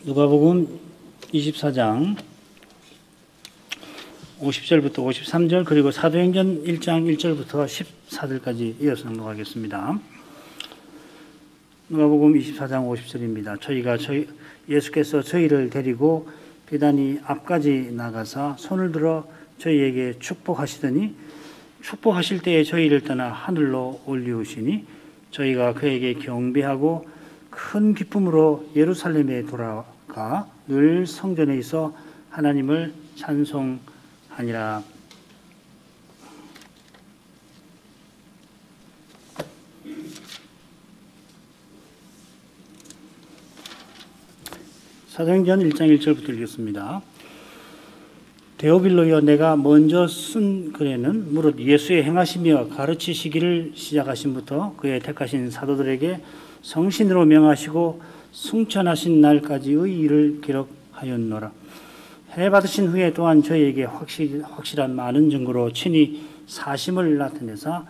누가복음 24장 50절부터 53절 그리고 사도행전 1장 1절부터 14절까지 이어서 낭독하겠습니다. 누가복음 24장 50절입니다. 예수께서 저희를 데리고 비단이 앞까지 나가사 손을 들어 저희에게 축복하시더니 축복하실 때에 저희를 떠나 하늘로 올리우시니 저희가 그에게 경배하고 큰 기쁨으로 예루살렘에 돌아가 늘 성전에 있어 하나님을 찬송하니라. 사도행전 1장 1절부터 읽겠습니다. 데오빌로여, 내가 먼저 쓴 글에는 무릇 예수의 행하시며 가르치시기를 시작하신부터 그의 택하신 사도들에게 성신으로 명하시고 승천하신 날까지의 일을 기록하였노라. 해 받으신 후에 또한 저희에게 확실한 많은 증거로 친히 사심을 나타내사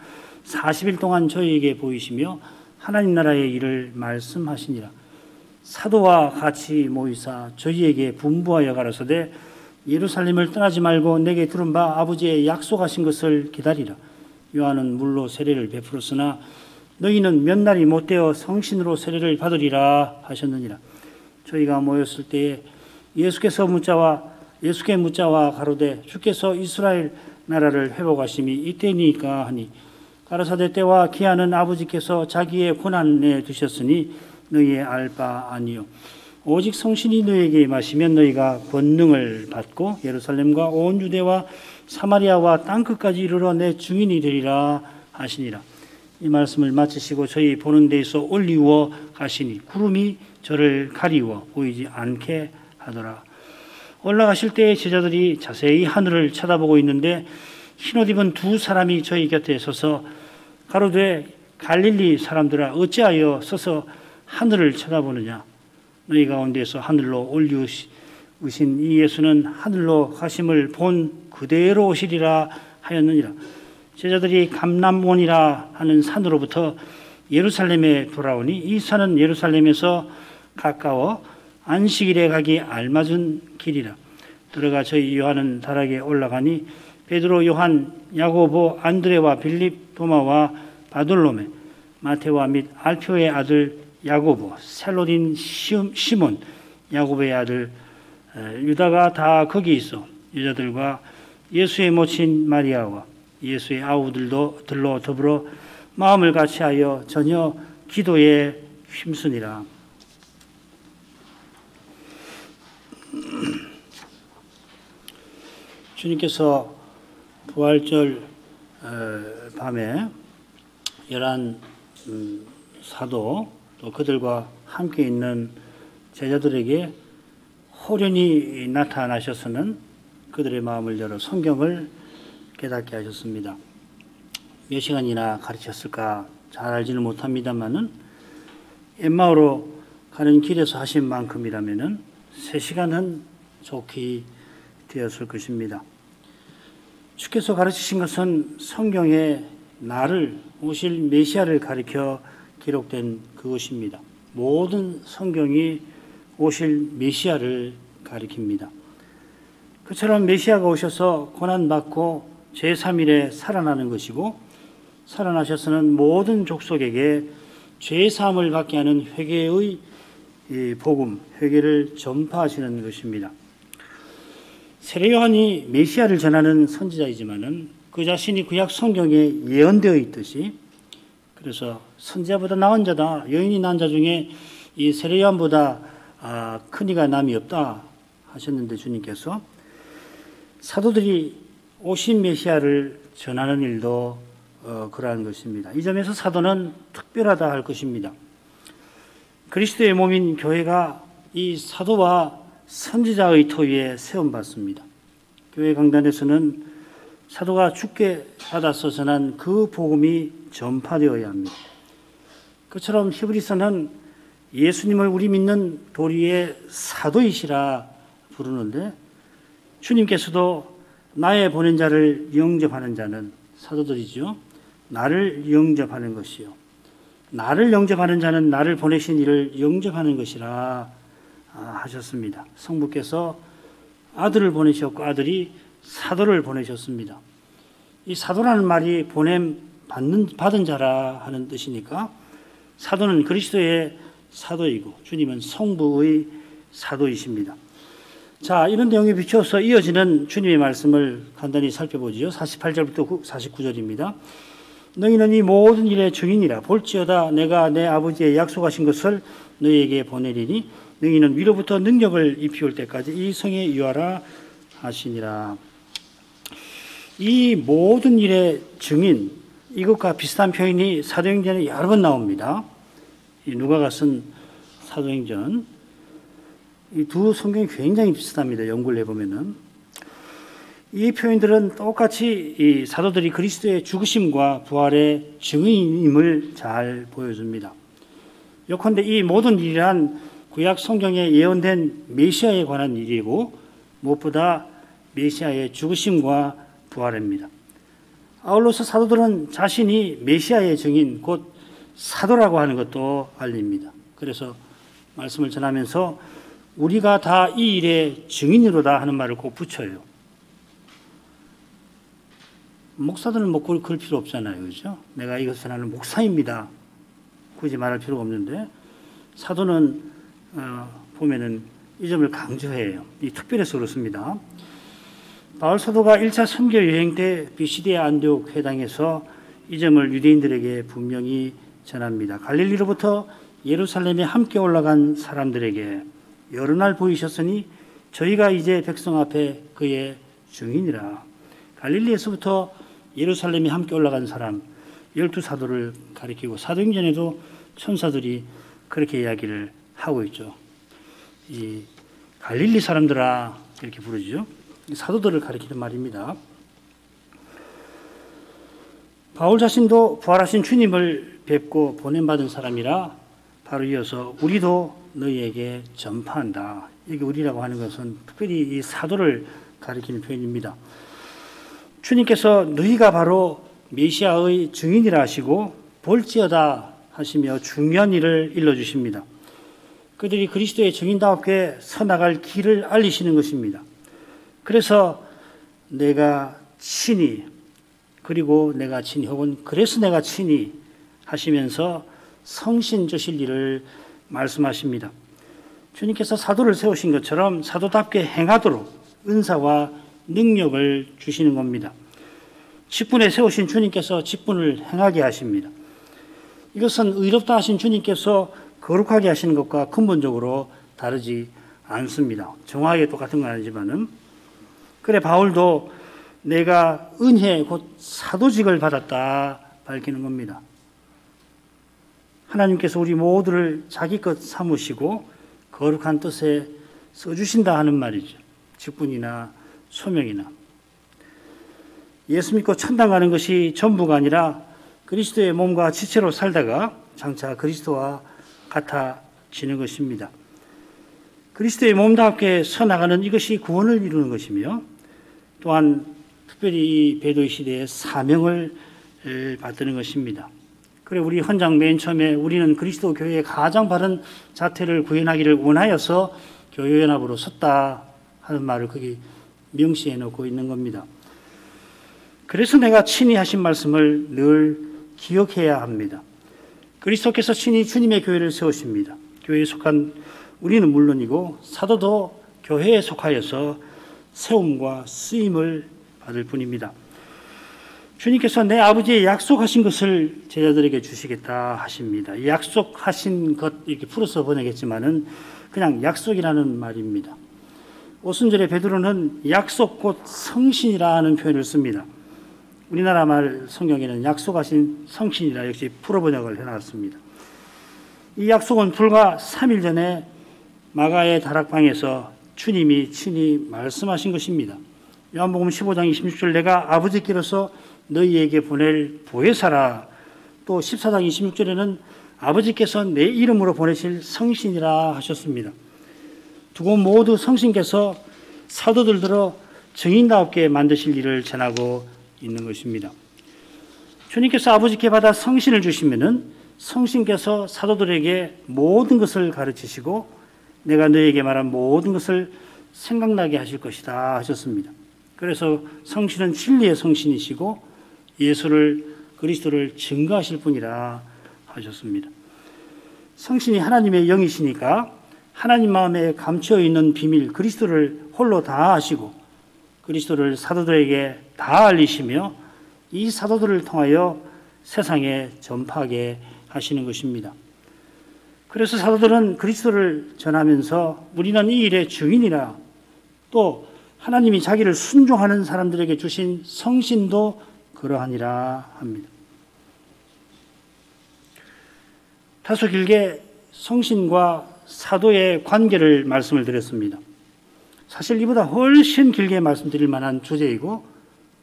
40일 동안 저희에게 보이시며 하나님 나라의 일을 말씀하시니라. 사도와 같이 모이사 저희에게 분부하여 가라사대 예루살렘을 떠나지 말고 내게 들은 바 아버지의 약속하신 것을 기다리라. 요한은 물로 세례를 베풀었으나 너희는 몇 날이 못되어 성신으로 세례를 받으리라 하셨느니라. 저희가 모였을 때에 예수께 묻자와 가로되 주께서 이스라엘 나라를 회복하심이 이때니까 하니 가라사대 때와 기한은 아버지께서 자기의 고난에 두셨으니 너희의 알 바 아니요 오직 성신이 너희에게 임하시면 너희가 권능을 받고 예루살렘과 온 유대와 사마리아와 땅끝까지 이르러 내 증인이 되리라 하시니라. 이 말씀을 마치시고 저희 보는 데에서 올리워 가시니 구름이 저를 가리워 보이지 않게 하더라. 올라가실 때에 제자들이 자세히 하늘을 쳐다보고 있는데 흰옷 입은 두 사람이 저희 곁에 서서 가로되 갈릴리 사람들아 어찌하여 서서 하늘을 쳐다보느냐. 너희 가운데서 하늘로 올리우신 이 예수는 하늘로 가심을 본 그대로 오시리라 하였느니라. 제자들이 감람원이라 하는 산으로부터 예루살렘에 돌아오니 이 산은 예루살렘에서 가까워 안식일에 가기 알맞은 길이라. 들어가 저희 요한은 다락에 올라가니 베드로, 요한, 야고보, 안드레와 빌립, 도마와 바돌로메, 마테와 및 알표의 아들 야고보, 셀로딘 시몬, 야고보의 아들 유다가 다 거기 있어 여자들과 예수의 모친 마리아와 예수의 아우들도 들러 더불어 마음을 같이하여 전혀 기도에 힘쓰니라. 주님께서 부활절 밤에 11 사도 또 그들과 함께 있는 제자들에게 호련히 나타나셔서는 그들의 마음을 열어 성경을 깨닫게 하셨습니다. 몇 시간이나 가르쳤을까 잘 알지는 못합니다만은 엠마오로 가는 길에서 하신 만큼이라면은 3시간은 좋게 되었을 것입니다. 주께서 가르치신 것은 성경에 나를 오실 메시아를 가리켜 기록된 그것입니다. 모든 성경이 오실 메시아를 가리킵니다. 그처럼 메시아가 오셔서 고난받고 제3일에 살아나는 것이고 살아나셔서는 모든 족속에게 죄사함을 받게 하는 회개의 복음, 회개를 전파하시는 것입니다. 세례 요한이 메시아를 전하는 선지자이지만은 그 자신이 구약 성경에 예언되어 있듯이 그래서 선지자보다 나은 자다, 여인이 낳은 자 중에 이 세례 요한보다 큰 이가 남이 없다 하셨는데 주님께서 사도들이 오신 메시아를 전하는 일도 그러한 것입니다. 이 점에서 사도는 특별하다 할 것입니다. 그리스도의 몸인 교회가 이 사도와 선지자의 터 위에 세움받습니다. 교회 강단에서는 사도가 주께 받아서 전한 그 복음이 전파되어야 합니다. 그처럼 히브리서는 예수님을 우리 믿는 도리의 사도이시라 부르는데 주님께서도 나의 보낸 자를 영접하는 자는 사도들이죠. 나를 영접하는 것이요. 나를 영접하는 자는 나를 보내신 이를 영접하는 것이라 하셨습니다. 성부께서 아들을 보내셨고 아들이 사도를 보내셨습니다. 이 사도라는 말이 받은 자라 하는 뜻이니까 사도는 그리스도의 사도이고 주님은 성부의 사도이십니다. 자, 이런 내용에 비추어서 이어지는 주님의 말씀을 간단히 살펴보지요. 48절부터 49절입니다. 너희는 이 모든 일의 증인이라. 볼지어다 내가 내 아버지의 약속하신 것을 너희에게 보내리니 너희는 위로부터 능력을 입히올 때까지 이 성에 유하라 하시니라. 이 모든 일의 증인, 이것과 비슷한 표현이 사도행전에 여러 번 나옵니다. 누가가 쓴 사도행전, 이 두 성경이 굉장히 비슷합니다. 연구를 해보면은. 이 표현들은 똑같이 이 사도들이 그리스도의 죽으심과 부활의 증인임을 잘 보여줍니다. 요컨대 이 모든 일이란 구약 성경에 예언된 메시아에 관한 일이고 무엇보다 메시아의 죽으심과 부활입니다. 아울러서 사도들은 자신이 메시아의 증인, 곧 사도라고 하는 것도 알립니다. 그래서 말씀을 전하면서 우리가 다 이 일의 증인으로다 하는 말을 꼭 붙여요. 목사들은 뭐 그럴 필요 없잖아요. 그죠? 내가 이것을 하는 목사입니다. 굳이 말할 필요가 없는데 사도는 보면은 이 점을 강조해요. 이 특별해서 그렇습니다. 바울 사도가 1차 선교 여행 때 비시디아 안디옥 회당에서 이 점을 유대인들에게 분명히 전합니다. 갈릴리로부터 예루살렘에 함께 올라간 사람들에게 여러 날 보이셨으니 저희가 이제 백성 앞에 그의 증인이라. 갈릴리에서부터 예루살렘에 함께 올라간 사람 12사도를 가리키고 사도행전에도 천사들이 그렇게 이야기를 하고 있죠. 이 갈릴리 사람들아 이렇게 부르죠. 사도들을 가리키는 말입니다. 바울 자신도 부활하신 주님을 뵙고 보냄받은 사람이라 바로 이어서 우리도 너희에게 전파한다. 여기 우리라고 하는 것은 특별히 이 사도를 가리키는 표현입니다. 주님께서 너희가 바로 메시아의 증인이라 하시고 볼지어다 하시며 중요한 일을 일러주십니다. 그들이 그리스도의 증인답게 서나갈 길을 알리시는 것입니다. 그래서 내가 친히 그리고 내가 친히 혹은 그래서 내가 친히 하시면서 성신저실 일을 말씀하십니다. 주님께서 사도를 세우신 것처럼 사도답게 행하도록 은사와 능력을 주시는 겁니다. 직분에 세우신 주님께서 직분을 행하게 하십니다. 이것은 의롭다 하신 주님께서 거룩하게 하시는 것과 근본적으로 다르지 않습니다. 정확하게 똑같은 건 아니지만은 그래 바울도 내가 은혜 곧 사도직을 받았다 밝히는 겁니다. 하나님께서 우리 모두를 자기 것 삼으시고 거룩한 뜻에 써주신다 하는 말이죠. 직분이나 소명이나. 예수 믿고 천당 가는 것이 전부가 아니라 그리스도의 몸과 지체로 살다가 장차 그리스도와 같아지는 것입니다. 그리스도의 몸답게 서나가는 이것이 구원을 이루는 것이며 또한 특별히 이 배도의 시대의 사명을 받드는 것입니다. 그래 우리 헌장 맨 처음에 우리는 그리스도 교회의 가장 바른 자태를 구현하기를 원하여서 교회연합으로 섰다 하는 말을 거기 명시해 놓고 있는 겁니다. 그래서 내가 친히 하신 말씀을 늘 기억해야 합니다. 그리스도께서 친히 주님의 교회를 세우십니다. 교회에 속한 우리는 물론이고 사도도 교회에 속하여서 세움과 쓰임을 받을 뿐입니다. 주님께서 내 아버지의 약속하신 것을 제자들에게 주시겠다 하십니다. 약속하신 것 이렇게 풀어서 번역했지만은 그냥 약속이라는 말입니다. 오순절에 베드로는 약속 곧 성신이라는 표현을 씁니다. 우리나라 말 성경에는 약속하신 성신이라 역시 풀어 번역을 해놨습니다. 이 약속은 불과 3일 전에 마가의 다락방에서 주님이 친히 말씀하신 것입니다. 요한복음 15장 26절 내가 아버지께로서 너희에게 보낼 보혜사라. 또 14장 26절에는 아버지께서 내 이름으로 보내실 성신이라 하셨습니다. 두 곳 모두 성신께서 사도들 들어 증인답게 만드실 일을 전하고 있는 것입니다. 주님께서 아버지께 받아 성신을 주시면은 성신께서 사도들에게 모든 것을 가르치시고 내가 너에게 말한 모든 것을 생각나게 하실 것이다 하셨습니다. 그래서 성신은 진리의 성신이시고 그리스도를 증거하실 분이라 하셨습니다. 성신이 하나님의 영이시니까 하나님 마음에 감추어 있는 비밀 그리스도를 홀로 다 아시고 그리스도를 사도들에게 다 알리시며 이 사도들을 통하여 세상에 전파하게 하시는 것입니다. 그래서 사도들은 그리스도를 전하면서 우리는 이 일의 증인이라, 또 하나님이 자기를 순종하는 사람들에게 주신 성신도 그러하니라 합니다. 다소 길게 성신과 사도의 관계를 말씀을 드렸습니다. 사실 이보다 훨씬 길게 말씀드릴 만한 주제이고,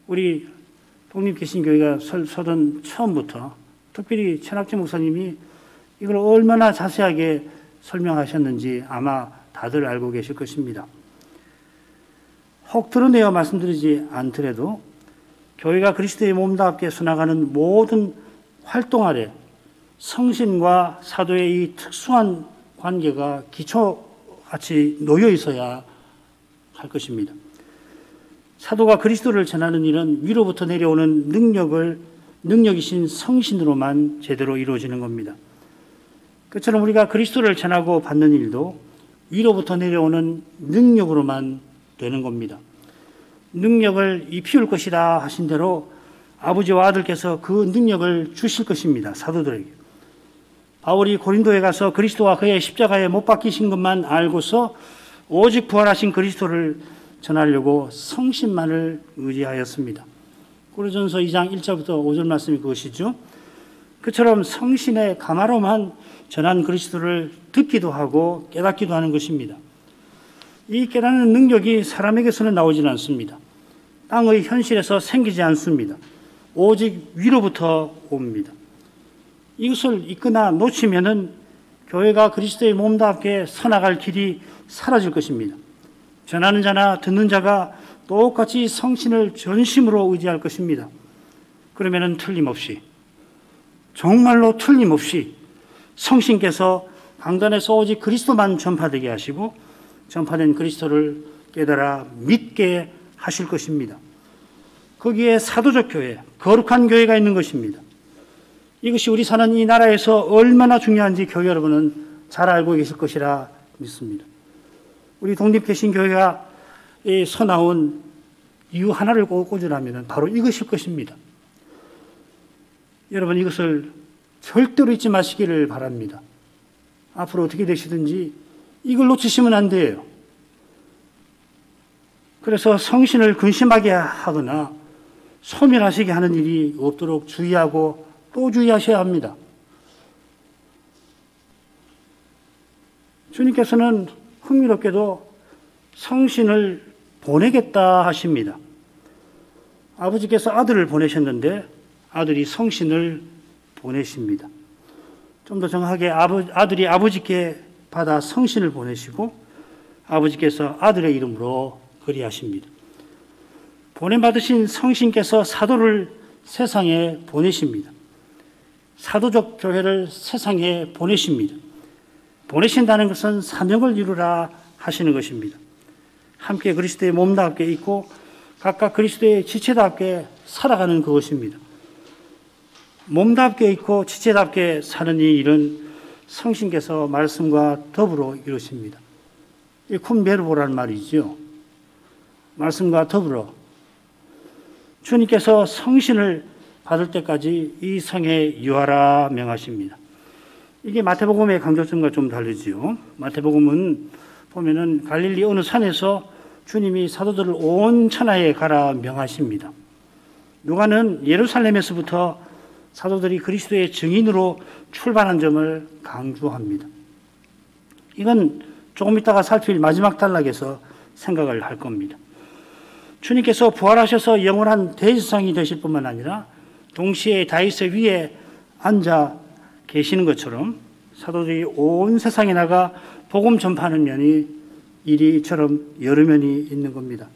우리 독립개신교회가 서던 처음부터 특별히 최낙재 목사님이 이걸 얼마나 자세하게 설명하셨는지 아마 다들 알고 계실 것입니다. 혹 드러내어 말씀드리지 않더라도 교회가 그리스도의 몸답게 순항하는 모든 활동 아래 성신과 사도의 이 특수한 관계가 기초같이 놓여 있어야 할 것입니다. 사도가 그리스도를 전하는 일은 위로부터 내려오는 능력이신 성신으로만 제대로 이루어지는 겁니다. 그처럼 우리가 그리스도를 전하고 받는 일도 위로부터 내려오는 능력으로만 되는 겁니다. 능력을 입히울 것이다 하신 대로 아버지와 아들께서 그 능력을 주실 것입니다. 사도들에게. 바울이 고린도에 가서 그리스도와 그의 십자가에 못 박히신 것만 알고서 오직 부활하신 그리스도를 전하려고 성신만을 의지하였습니다. 고린도전서 2장 1절부터 5절 말씀이 그것이죠. 그처럼 성신의 가마로만 전한 그리스도를 듣기도 하고 깨닫기도 하는 것입니다. 이 깨닫는 능력이 사람에게서는 나오지는 않습니다. 땅의 현실에서 생기지 않습니다. 오직 위로부터 옵니다. 이것을 잊거나 놓치면은 교회가 그리스도의 몸답게 서나갈 길이 사라질 것입니다. 전하는 자나 듣는 자가 똑같이 성신을 전심으로 의지할 것입니다. 그러면은 틀림없이, 정말로 틀림없이 성신께서 강단에서 오직 그리스도만 전파되게 하시고 전파된 그리스도를 깨달아 믿게 하실 것입니다. 거기에 사도적 교회, 거룩한 교회가 있는 것입니다. 이것이 우리 사는 이 나라에서 얼마나 중요한지 교회 여러분은 잘 알고 계실 것이라 믿습니다. 우리 독립개신교회가 서나온 이유 하나를 꼽으라면 바로 이것일 것입니다. 여러분, 이것을 절대로 잊지 마시기를 바랍니다. 앞으로 어떻게 되시든지 이걸 놓치시면 안 돼요. 그래서 성신을 근심하게 하거나 소멸하시게 하는 일이 없도록 주의하고 또 주의하셔야 합니다. 주님께서는 흥미롭게도 성신을 보내겠다 하십니다. 아버지께서 아들을 보내셨는데 아들이 성신을 보내십니다. 좀 더 정확하게 아들이 아버지께 받아 성신을 보내시고 아버지께서 아들의 이름으로 그리하십니다. 보냄받으신 성신께서 사도를 세상에 보내십니다. 사도적 교회를 세상에 보내십니다. 보내신다는 것은 사명을 이루라 하시는 것입니다. 함께 그리스도의 몸답게 있고 각각 그리스도의 지체답게 살아가는 그것입니다. 몸답게 있고 지체답게 사는 이 일은 성신께서 말씀과 더불어 이루십니다. 이 쿰베르보라는 말이죠. 말씀과 더불어 주님께서 성신을 받을 때까지 이 성에 유하라 명하십니다. 이게 마태복음의 강조점과 좀 다르지요. 마태복음은 보면은 갈릴리 어느 산에서 주님이 사도들을 온 천하에 가라 명하십니다. 누가는 예루살렘에서부터 사도들이 그리스도의 증인으로 출발한 점을 강조합니다. 이건 조금 이따가 살필 마지막 단락에서 생각을 할 겁니다. 주님께서 부활하셔서 영원한 대제사장이 되실 뿐만 아니라 동시에 다윗의 위에 앉아 계시는 것처럼 사도들이 온 세상에 나가 복음 전파하는 면이 이리처럼 여러 면이 있는 겁니다.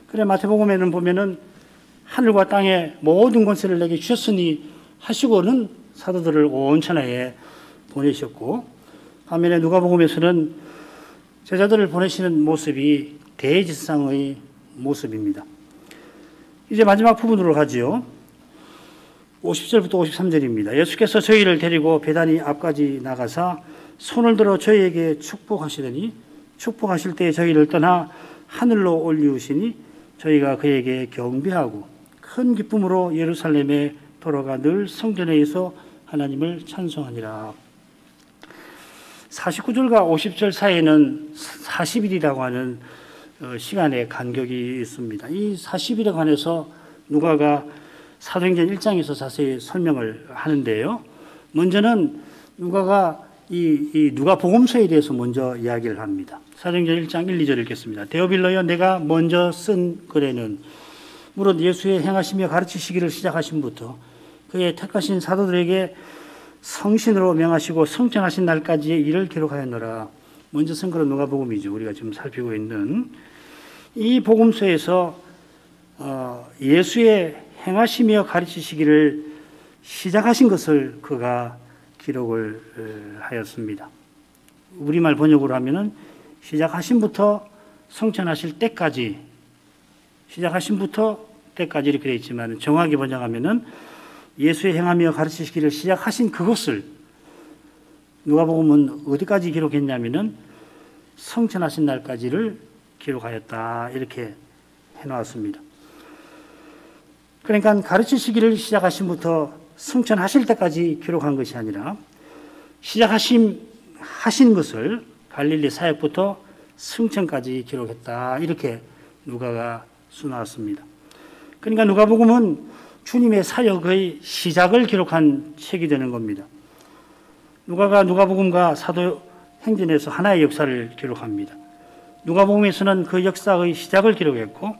그래 마태복음에는 보면은 하늘과 땅의 모든 권세를 내게 주셨으니 하시고는 사도들을 온 천하에 보내셨고, 반면에 누가복음에서는 제자들을 보내시는 모습이 대제사장의 모습입니다. 이제 마지막 부분으로 가지요. 50절부터 53절입니다. 예수께서 저희를 데리고 베다니 앞까지 나가사 손을 들어 저희에게 축복하시더니 축복하실 때 저희를 떠나 하늘로 올리우시니 저희가 그에게 경배하고 큰 기쁨으로 예루살렘에 돌아가 늘 성전에서 하나님을 찬송하니라. 49절과 50절 사이에는 40일이라고 하는 시간의 간격이 있습니다. 이 40일에 관해서 누가가 사도행전 1장에서 자세히 설명을 하는데요. 먼저는 누가가 이 누가복음서에 대해서 먼저 이야기를 합니다. 사도행전 1장 1, 2절 읽겠습니다. 데오빌로여, 내가 먼저 쓴 글에는 무릇 예수의 행하시며 가르치시기를 시작하심부터 그의 택하신 사도들에게 성신으로 명하시고 성천하신 날까지의 일을 기록하였노라. 먼저 쓴 글은 누가복음이죠. 우리가 지금 살피고 있는 이 복음서에서 예수의 행하시며 가르치시기를 시작하신 것을 그가 기록을 하였습니다. 우리말 번역으로 하면은 시작하심부터 성천하실 때까지, 시작하심부터 때까지 이렇게 되어 있지만 정확히 번역하면은 예수의 행하며 가르치시기를 시작하신 그것을 누가복음은 어디까지 기록했냐면은 성천하신 날까지를 기록하였다, 이렇게 해놓았습니다. 그러니까 가르치시기를 시작하심부터 성천하실 때까지 기록한 것이 아니라 하신 것을 갈릴리 사역부터 성천까지 기록했다, 이렇게 누가가 써놨습니다. 그러니까 누가복음은 주님의 사역의 시작을 기록한 책이 되는 겁니다. 누가가 누가복음과 사도행전에서 하나의 역사를 기록합니다. 누가복음에서는 그 역사의 시작을 기록했고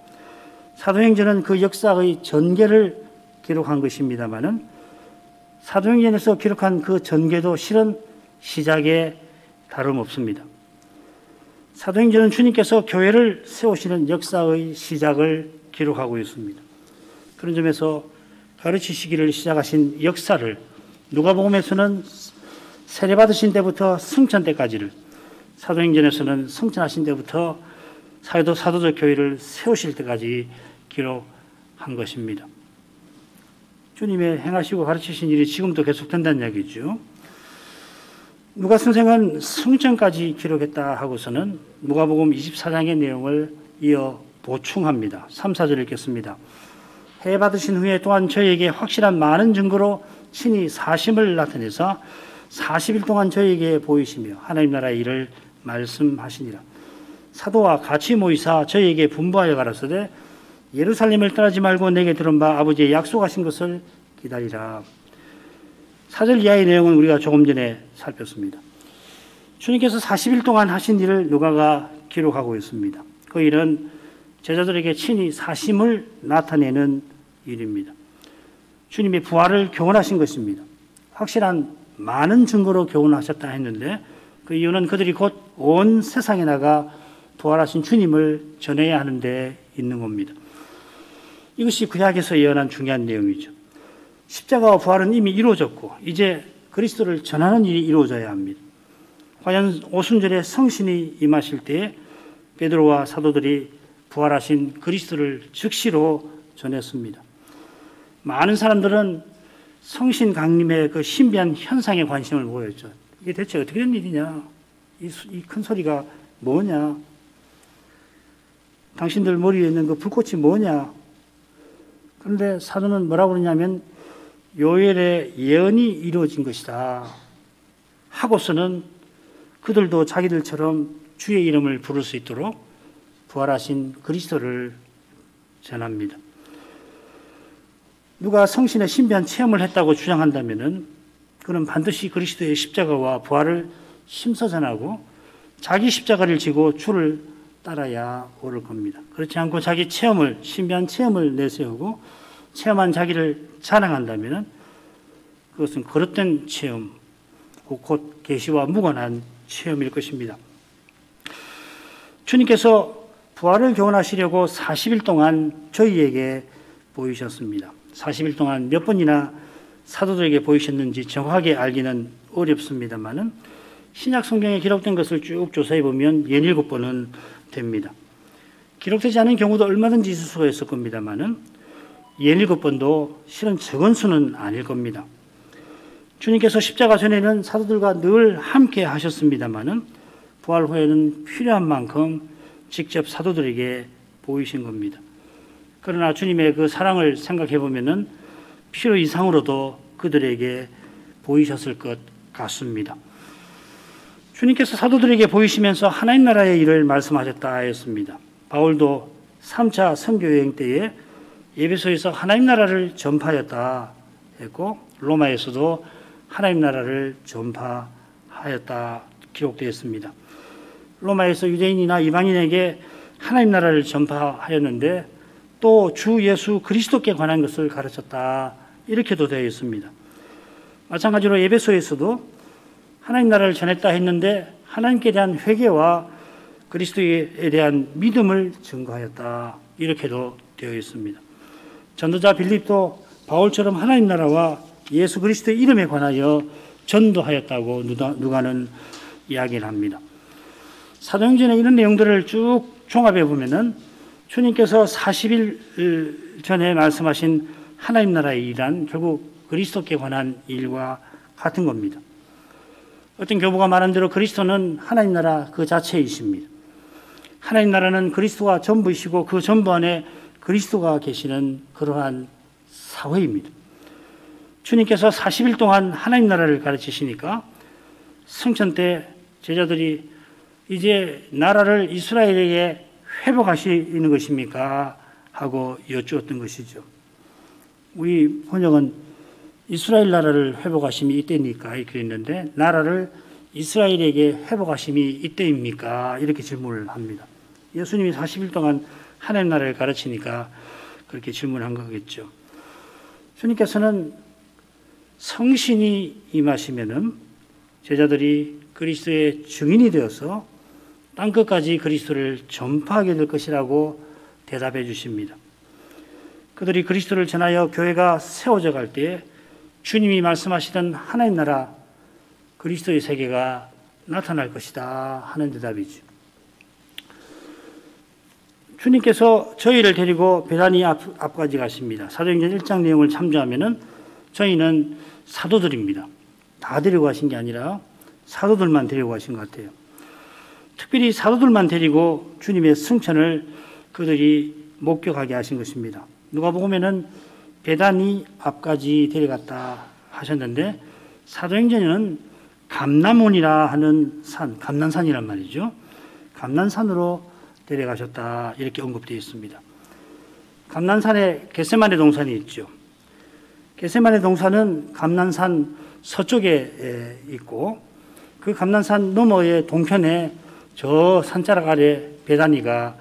사도행전은 그 역사의 전개를 기록한 것입니다마는 사도행전에서 기록한 그 전개도 실은 시작에 다름없습니다. 사도행전은 주님께서 교회를 세우시는 역사의 시작을 기록하고 있습니다. 그런 점에서 가르치시기를 시작하신 역사를 누가복음에서는 세례받으신 때부터 승천 때까지를, 사도행전에서는 승천하신 때부터 사도적 교회를 세우실 때까지 기록한 것입니다. 주님의 행하시고 가르치신 일이 지금도 계속된다는 이야기죠. 누가 선생은 승천까지 기록했다 하고서는 누가복음 24장의 내용을 이어 보충합니다. 3, 4절 읽겠습니다. 해 받으신 후에 또한 저희에게 확실한 많은 증거로 친히 사심을 나타내서 40일 동안 저희에게 보이시며 하나님 나라의 일을 말씀하시니라. 사도와 같이 모이사 저희에게 분부하여 가라사대 예루살렘을 떠나지 말고 내게 들은 바 아버지의 약속하신 것을 기다리라. 4절 이하의 내용은 우리가 조금 전에 살폈습니다. 주님께서 40일 동안 하신 일을 누가가 기록하고 있습니다. 그 일은 제자들에게 친히 사심을 나타내는 일입니다. 주님의 부활을 교훈하신 것입니다. 확실한 많은 증거로 교훈하셨다 했는데 그 이유는 그들이 곧 온 세상에 나가 부활하신 주님을 전해야 하는 데 있는 겁니다. 이것이 구약에서 예언한 중요한 내용이죠. 십자가와 부활은 이미 이루어졌고 이제 그리스도를 전하는 일이 이루어져야 합니다. 과연 오순절에 성신이 임하실 때에 베드로와 사도들이 부활하신 그리스도를 즉시로 전했습니다. 많은 사람들은 성신 강림의 그 신비한 현상에 관심을 보였죠. 이게 대체 어떻게 된 일이냐? 이 큰 소리가 뭐냐? 당신들 머리에 있는 그 불꽃이 뭐냐? 그런데 사도는 뭐라고 그러냐면 요엘의 예언이 이루어진 것이다 하고서는 그들도 자기들처럼 주의 이름을 부를 수 있도록 부활하신 그리스도를 전합니다. 누가 성신의 신비한 체험을 했다고 주장한다면 그는 반드시 그리스도의 십자가와 부활을 힘써 전하고 자기 십자가를 지고 주를 따라야 옳을 겁니다. 그렇지 않고 자기 체험을, 신비한 체험을 내세우고 체험한 자기를 자랑한다면 그것은 거릇된 체험, 곧 계시와 무관한 체험일 것입니다. 주님께서 부활을 교훈하시려고 40일 동안 저희에게 보이셨습니다. 40일 동안 몇 번이나 사도들에게 보이셨는지 정확하게 알기는 어렵습니다만은 신약 성경에 기록된 것을 쭉 조사해 보면 17번은 됩니다. 기록되지 않은 경우도 얼마든지 있을 수가 있을 겁니다만은 17번도 실은 적은 수는 아닐 겁니다. 주님께서 십자가 전에는 사도들과 늘 함께 하셨습니다만은 부활 후에는 필요한 만큼 직접 사도들에게 보이신 겁니다. 그러나 주님의 그 사랑을 생각해 보면은 필요 이상으로도 그들에게 보이셨을 것 같습니다. 주님께서 사도들에게 보이시면서 하나님 나라의 일을 말씀하셨다 하였습니다. 바울도 3차 선교 여행 때에 에베소에서 하나님 나라를 전파하였다 했고 로마에서도 하나님 나라를 전파하였다 기록되었습니다. 로마에서 유대인이나 이방인에게 하나님 나라를 전파하였는데 또 주 예수 그리스도께 관한 것을 가르쳤다 이렇게도 되어 있습니다. 마찬가지로 에베소에서도 하나님 나라를 전했다 했는데 하나님께 대한 회개와 그리스도에 대한 믿음을 증거하였다 이렇게도 되어 있습니다. 전도자 빌립도 바울처럼 하나님 나라와 예수 그리스도의 이름에 관하여 전도하였다고 누가는 이야기를 합니다. 사도행전의 이런 내용들을 쭉 종합해 보면은 주님께서 40일 전에 말씀하신 하나님 나라의 일은 결국 그리스도께 관한 일과 같은 겁니다. 어떤 교부가 말한 대로 그리스도는 하나님 나라 그 자체이십니다. 하나님 나라는 그리스도가 전부이시고 그 전부 안에 그리스도가 계시는 그러한 사회입니다. 주님께서 40일 동안 하나님 나라를 가르치시니까 성천 때 제자들이 이제 나라를 이스라엘에게 회복하시는 것입니까? 하고 여쭈었던 것이죠. 우리 번역은 이스라엘 나라를 회복하심이 이때입니까? 이렇게 했는데 나라를 이스라엘에게 회복하심이 이때입니까? 이렇게 질문을 합니다. 예수님이 40일 동안 하나님 나라를 가르치니까 그렇게 질문한 거겠죠. 주님께서는 성신이 임하시면은 제자들이 그리스도의 증인이 되어서 땅끝까지 그리스도를 전파하게 될 것이라고 대답해 주십니다. 그들이 그리스도를 전하여 교회가 세워져 갈 때 주님이 말씀하시던 하나님 나라 그리스도의 세계가 나타날 것이다 하는 대답이죠. 주님께서 저희를 데리고 베다니 앞까지 가십니다. 사도행전 1장 내용을 참조하면은 저희는 사도들입니다. 다 데리고 가신 게 아니라 사도들만 데리고 가신 것 같아요. 특별히 사도들만 데리고 주님의 승천을 그들이 목격하게 하신 것입니다. 누가복음에는 베다니 앞까지 데려갔다 하셨는데 사도행전에는 감람원이라 하는 산, 감난산이란 말이죠. 감난산으로 데려가셨다 이렇게 언급되어 있습니다. 감난산에 겟세마네 동산이 있죠. 겟세마네 동산은 감난산 서쪽에 있고 그 감난산 너머의 동편에 저 산자락 아래 베다니가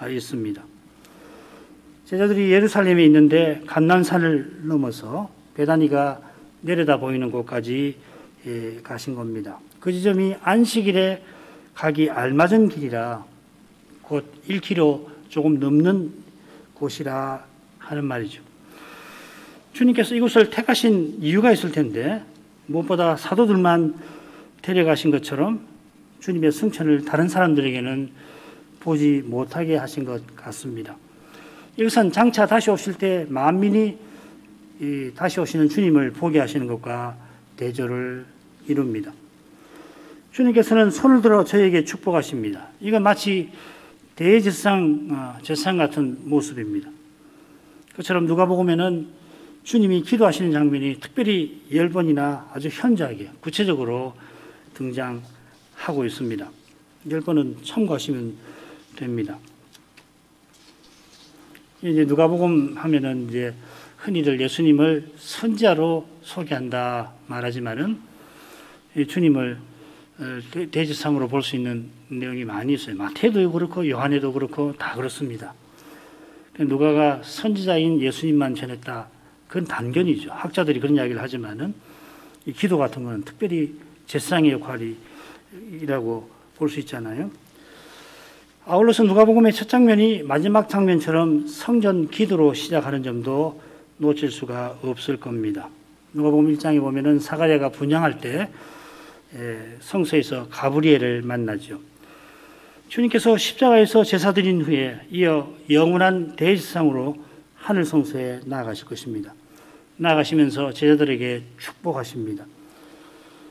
있습니다. 제자들이 예루살렘에 있는데 감난산을 넘어서 베다니가 내려다 보이는 곳까지 가신 겁니다. 그 지점이 안식일에 가기 알맞은 길이라 곧 1km 조금 넘는 곳이라 하는 말이죠. 주님께서 이곳을 택하신 이유가 있을 텐데 무엇보다 사도들만 데려가신 것처럼 주님의 승천을 다른 사람들에게는 보지 못하게 하신 것 같습니다. 이것은 장차 다시 오실 때 만민이 다시 오시는 주님을 보게 하시는 것과 대조를 이룹니다. 주님께서는 손을 들어 저에게 축복하십니다. 이건 마치 대제사장 같은 모습입니다. 그처럼 누가복음에는 주님이 기도하시는 장면이 특별히 10번이나 아주 현저하게 구체적으로 등장하고 있습니다. 10번은 참고하시면 됩니다. 이제 누가복음 하면은 이제 흔히들 예수님을 선지자로 소개한다 말하지만은 주님을 대제사장으로 볼 수 있는 내용이 많이 있어요. 마태도 그렇고 요한에도 그렇고 다 그렇습니다. 누가가 선지자인 예수님만 전했다. 그건 단견이죠. 학자들이 그런 이야기를 하지만은 이 기도 같은 거는 특별히 제사장의 역할이라고 볼 수 있잖아요. 아울러서 누가복음의 첫 장면이 마지막 장면처럼 성전 기도로 시작하는 점도 놓칠 수가 없을 겁니다. 누가복음 1장에 보면은 사가랴가 분향할 때 성소에서 가브리엘을 만나죠. 주님께서 십자가에서 제사 드린 후에 이어 영원한 대제사장으로 하늘 성소에 나아가실 것입니다. 나아가시면서 제자들에게 축복하십니다.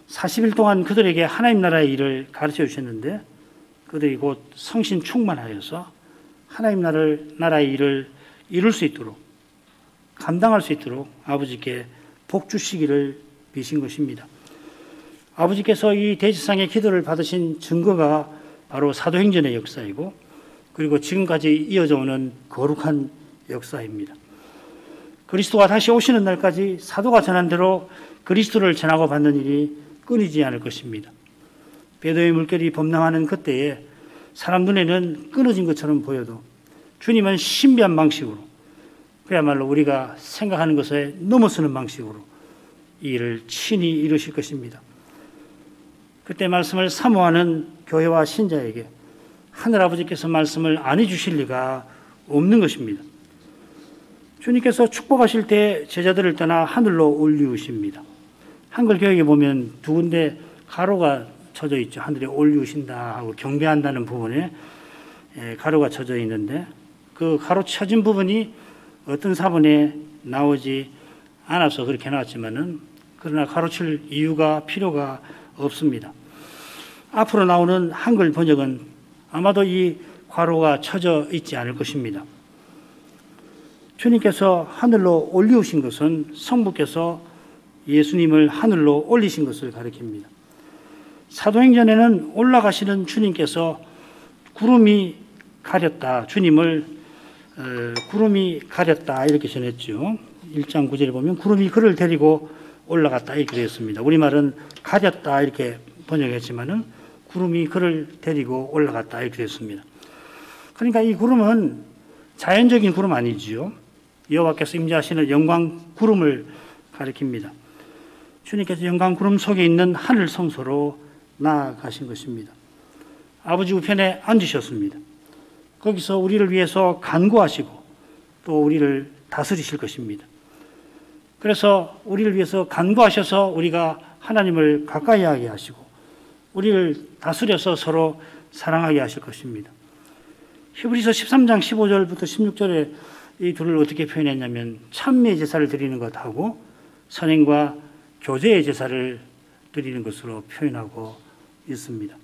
40일 동안 그들에게 하나님 나라의 일을 가르쳐 주셨는데 그들이 곧 성신 충만하여서 하나님 나라의 일을 이룰 수 있도록 감당할 수 있도록 아버지께 복 주시기를 비신 것입니다. 아버지께서 이 대제사장의 기도를 받으신 증거가 바로 사도행전의 역사이고 그리고 지금까지 이어져 오는 거룩한 역사입니다. 그리스도가 다시 오시는 날까지 사도가 전한 대로 그리스도를 전하고 받는 일이 끊이지 않을 것입니다. 배도의 물결이 범람하는 그때에 사람 눈에는 끊어진 것처럼 보여도 주님은 신비한 방식으로 그야말로 우리가 생각하는 것에 넘어서는 방식으로 이 일을 친히 이루실 것입니다. 그때 말씀을 사모하는 교회와 신자에게 하늘아버지께서 말씀을 안 해주실 리가 없는 것입니다. 주님께서 축복하실 때 제자들을 떠나 하늘로 올리우십니다. 한글 교역에 보면 두 군데 가로가 쳐져 있죠. 하늘에 올리우신다 하고 경배한다는 부분에 가로가 쳐져 있는데 그 가로 쳐진 부분이 어떤 사본에 나오지 않아서 그렇게 나왔지만은 그러나 가로칠 이유가 필요가 없습니다. 앞으로 나오는 한글 번역은 아마도 이 괄호가 쳐져 있지 않을 것입니다. 주님께서 하늘로 올리우신 것은 성부께서 예수님을 하늘로 올리신 것을 가리킵니다. 사도행전에는 올라가시는 주님께서 구름이 가렸다. 주님을 구름이 가렸다 이렇게 전했죠. 1장 9절에 보면 구름이 그를 데리고 올라갔다 이렇게 되었습니다. 우리말은 가렸다 이렇게 번역했지만은 구름이 그를 데리고 올라갔다 이렇게 되었습니다. 그러니까 이 구름은 자연적인 구름 아니지요. 여호와께서 임재하시는 영광 구름을 가리킵니다. 주님께서 영광 구름 속에 있는 하늘 성소로 나아가신 것입니다. 아버지 우편에 앉으셨습니다. 거기서 우리를 위해서 간구하시고 또 우리를 다스리실 것입니다. 그래서 우리를 위해서 간구하셔서 우리가 하나님을 가까이 하게 하시고 우리를 다스려서 서로 사랑하게 하실 것입니다. 히브리서 13장 15절부터 16절에 이 둘을 어떻게 표현했냐면 찬미의 제사를 드리는 것하고 선행과 교제의 제사를 드리는 것으로 표현하고 있습니다.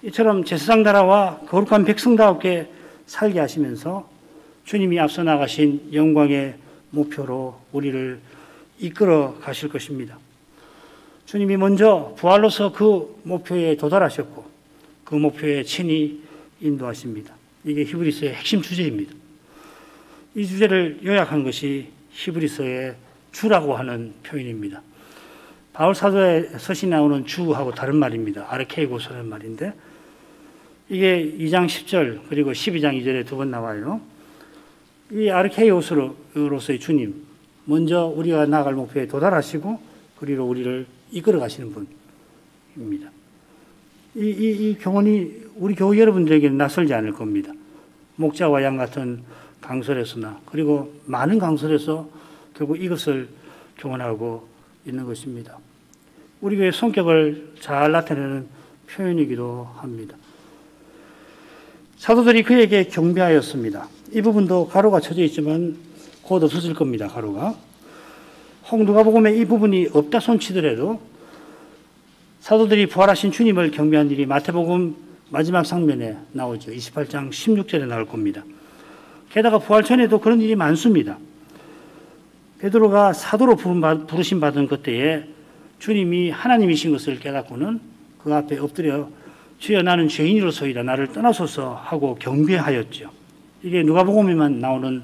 이처럼 제사장 나라와 거룩한 백성다웠게 살게 하시면서 주님이 앞서 나가신 영광의 목표로 우리를 이끌어 가실 것입니다. 주님이 먼저 부활로서 그 목표에 도달하셨고 그 목표에 친히 인도하십니다. 이게 히브리서의 핵심 주제입니다. 이 주제를 요약한 것이 히브리서의 주라고 하는 표현입니다. 바울 사도의 서신에 나오는 주하고 다른 말입니다. 아르케이고스라는 말인데 이게 2장 10절 그리고 12장 2절에 두 번 나와요. 이 아르케이고스로서의 주님, 먼저 우리가 나아갈 목표에 도달하시고 그리로 우리를 이끌어 가시는 분입니다. 이 교훈이 우리 교회 여러분들에게는 낯설지 않을 겁니다. 목자와 양 같은 강설에서나 그리고 많은 강설에서 결국 이것을 교훈하고 있는 것입니다. 우리 교회의 성격을 잘 나타내는 표현이기도 합니다. 사도들이 그에게 경배하였습니다. 이 부분도 가로가 쳐져 있지만 곧 없어질 겁니다. 가로가. 혹 누가복음에 이 부분이 없다 손치더라도 사도들이 부활하신 주님을 경배한 일이 마태복음 마지막 장면에 나오죠. 28장 16절에 나올 겁니다. 게다가 부활 전에도 그런 일이 많습니다. 베드로가 사도로 부르심 받은 그때에 주님이 하나님이신 것을 깨닫고는 그 앞에 엎드려 주여 나는 죄인으로서이다 나를 떠나소서 하고 경배하였죠. 이게 누가복음에만 나오는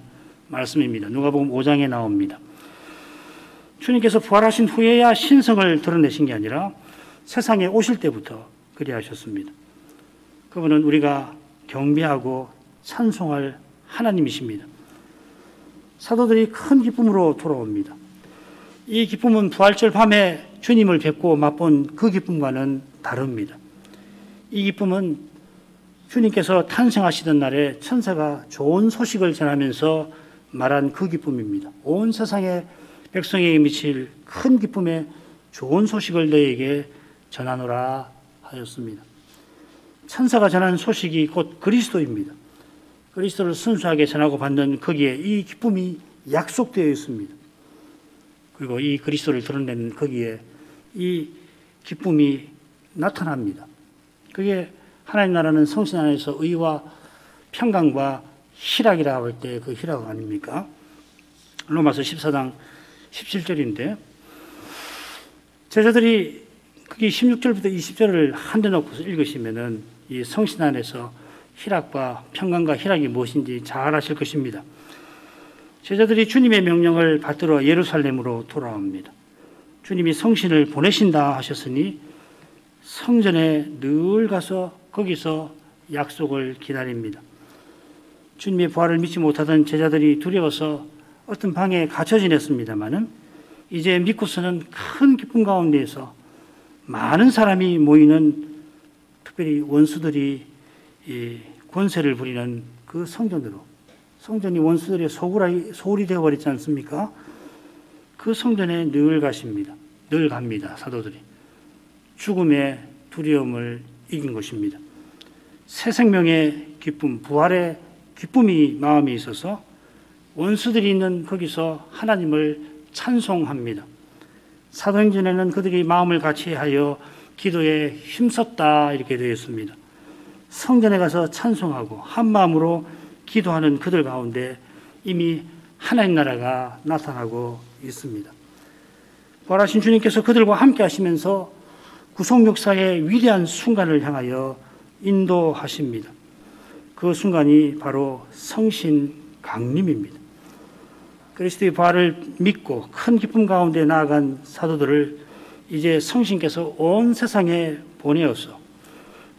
말씀입니다. 누가복음 5장에 나옵니다. 주님께서 부활하신 후에야 신성을 드러내신 게 아니라 세상에 오실 때부터 그리하셨습니다. 그분은 우리가 경배하고 찬송할 하나님이십니다. 사도들이 큰 기쁨으로 돌아옵니다. 이 기쁨은 부활절 밤에 주님을 뵙고 맛본 그 기쁨과는 다릅니다. 이 기쁨은 주님께서 탄생하시던 날에 천사가 좋은 소식을 전하면서 말한 그 기쁨입니다. 온 세상의 백성에게 미칠 큰 기쁨의 좋은 소식을 너에게 전하노라 하였습니다. 천사가 전하는 소식이 곧 그리스도입니다. 그리스도를 순수하게 전하고 받는 거기에 이 기쁨이 약속되어 있습니다. 그리고 이 그리스도를 드러내는 거기에 이 기쁨이 나타납니다. 그게 하나님 나라는 성신 안에서 의와 평강과 희락이라 할 때 그 희락 아닙니까? 로마서 14장 17절인데 제자들이 그게 16절부터 20절을 한데 놓고서 읽으시면은 이 성신 안에서 희락과 평강과 희락이 무엇인지 잘 아실 것입니다. 제자들이 주님의 명령을 받들어 예루살렘으로 돌아옵니다. 주님이 성신을 보내신다 하셨으니 성전에 늘 가서 거기서 약속을 기다립니다. 주님의 부활을 믿지 못하던 제자들이 두려워서 어떤 방에 갇혀 지냈습니다마는 이제 믿고서는 큰 기쁨 가운데에서 많은 사람이 모이는 특별히 원수들이 권세를 부리는 그 성전으로, 성전이 원수들의 소굴이 되어버렸지 않습니까? 그 성전에 늘 가십니다. 늘 갑니다. 사도들이. 죽음의 두려움을 이긴 것입니다. 새 생명의 기쁨, 부활의 기쁨이 마음에 있어서 원수들이 있는 거기서 하나님을 찬송합니다. 사도행전에는 그들이 마음을 같이하여 기도에 힘썼다 이렇게 되어 있습니다. 성전에 가서 찬송하고 한 마음으로 기도하는 그들 가운데 이미 하나님 나라가 나타나고 있습니다. 부활하신 주님께서 그들과 함께 하시면서 구속 역사의 위대한 순간을 향하여 인도하십니다. 그 순간이 바로 성신 강림입니다. 그리스도의 부활을 믿고 큰 기쁨 가운데 나아간 사도들을 이제 성신께서 온 세상에 보내어서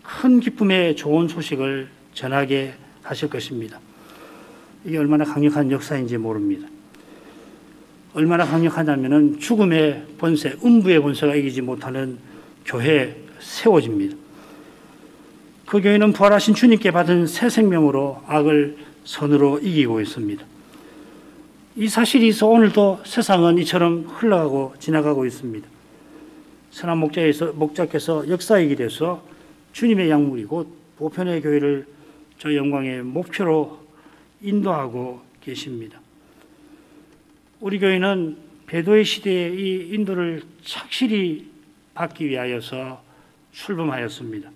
큰 기쁨의 좋은 소식을 전하게 하실 것입니다. 이게 얼마나 강력한 역사인지 모릅니다. 얼마나 강력하냐면은 죽음의 권세, 음부의 권세가 이기지 못하는 교회에 세워집니다. 그 교회는 부활하신 주님께 받은 새 생명으로 악을 선으로 이기고 있습니다. 이 사실이 있어 오늘도 세상은 이처럼 흘러가고 지나가고 있습니다. 선한 목자께서 역사이기 돼서 주님의 약물이 곧 보편의 교회를 저 영광의 목표로 인도하고 계십니다. 우리 교회는 배도의 시대에 이 인도를 착실히 받기 위하여서 출범하였습니다.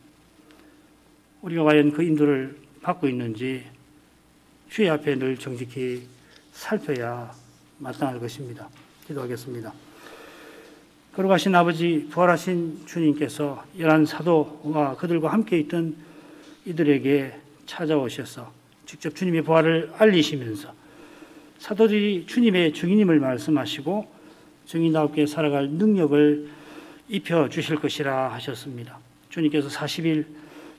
우리가 과연 그 인도를 받고 있는지 주의 앞에 늘 정직히 살펴야 마땅할 것입니다. 기도하겠습니다. 걸어가신 아버지, 부활하신 주님께서 열한 사도와 그들과 함께 있던 이들에게 찾아오셔서 직접 주님의 부활을 알리시면서 사도들이 주님의 증인임을 말씀하시고 증인답게 살아갈 능력을 입혀주실 것이라 하셨습니다. 주님께서 40일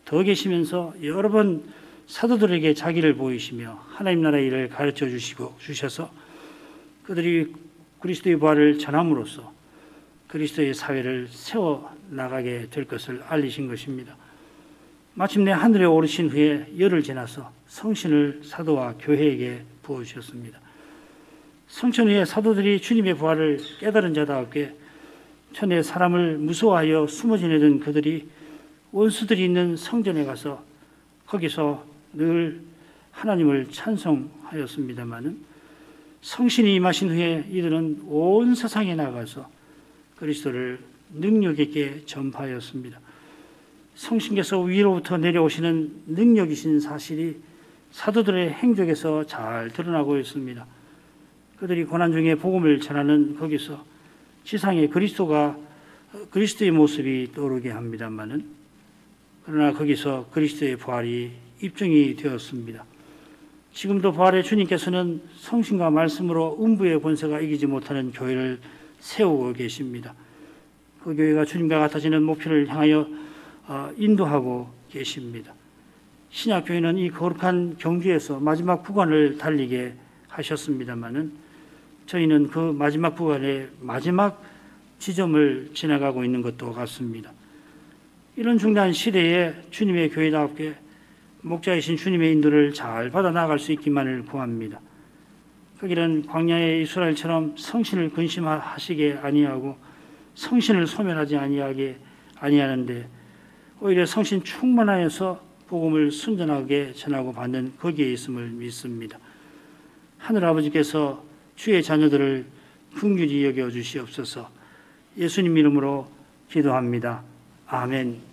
더 계시면서 여러 번 사도들에게 자기를 보이시며 하나님 나라의 일을 가르쳐 주셔서 그들이 그리스도의 부활을 전함으로써 그리스도의 사회를 세워나가게 될 것을 알리신 것입니다. 마침내 하늘에 오르신 후에 열흘 지나서 성신을 사도와 교회에게 부어주셨습니다. 성천 후에 사도들이 주님의 부활을 깨달은 자다웠게 천에 사람을 무서워하여 숨어 지내던 그들이 원수들이 있는 성전에 가서 거기서 늘 하나님을 찬송하였습니다마는 성신이 임하신 후에 이들은 온 세상에 나가서 그리스도를 능력 있게 전파하였습니다. 성신께서 위로부터 내려오시는 능력이신 사실이 사도들의 행적에서 잘 드러나고 있습니다. 그들이 고난 중에 복음을 전하는 거기서 지상에 그리스도의 모습이 떠오르게 합니다마는 그러나 거기서 그리스도의 부활이 입증이 되었습니다. 지금도 부활의 주님께서는 성신과 말씀으로 음부의 권세가 이기지 못하는 교회를 세우고 계십니다. 그 교회가 주님과 같아지는 목표를 향하여 인도하고 계십니다. 신약교회는 이 거룩한 경주에서 마지막 구간을 달리게 하셨습니다마는 저희는 그 마지막 구간의 마지막 지점을 지나가고 있는 것도 같습니다. 이런 중대한 시대에 주님의 교회답게 목자이신 주님의 인도를 잘 받아 나갈 수 있기만을 구합니다. 그 길은 광야의 이스라엘처럼 성신을 근심하시게 아니하고 성신을 소멸하지 아니하는데 오히려 성신 충만하여서 복음을 순전하게 전하고 받는 거기에 있음을 믿습니다. 하늘 아버지께서 주의 자녀들을 긍휼히 여겨 주시옵소서. 예수님 이름으로 기도합니다. 아멘.